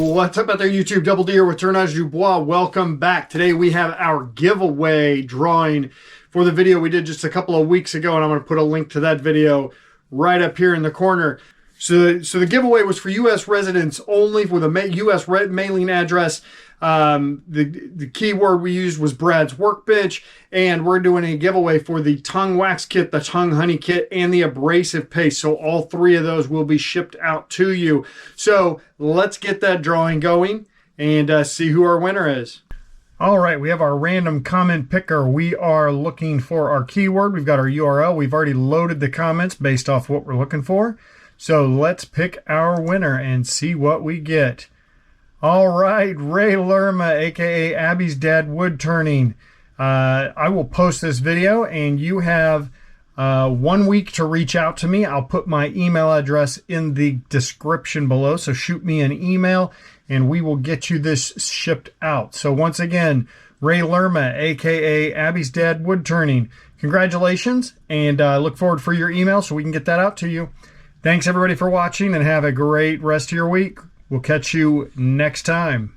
What's up out there, YouTube? Double D here with Tournage du Bois. Welcome back. Today we have our giveaway drawing for the video we did just a couple of weeks ago, and I'm going to put a link to that video right up here in the corner. So the giveaway was for U.S. residents only with a U.S. mailing address. The keyword we used was Brad's Workbench, and we're doing a giveaway for the Tung Wax Kit, the Tung Honey Kit, and the Abrasive Paste. So all three of those will be shipped out to you. So let's get that drawing going and see who our winner is. All right, we have our random comment picker. We are looking for our keyword. We've got our URL. We've already loaded the comments based off what we're looking for. So let's pick our winner and see what we get. All right, Ray Lerma, aka Abby's dad, Woodturning. I will post this video, and you have 1 week to reach out to me. I'll put my email address in the description below, so shoot me an email, and we will get you this shipped out. So once again, Ray Lerma, aka Abby's dad, Woodturning. Congratulations, and I look forward for your email so we can get that out to you. Thanks everybody for watching, and have a great rest of your week. We'll catch you next time.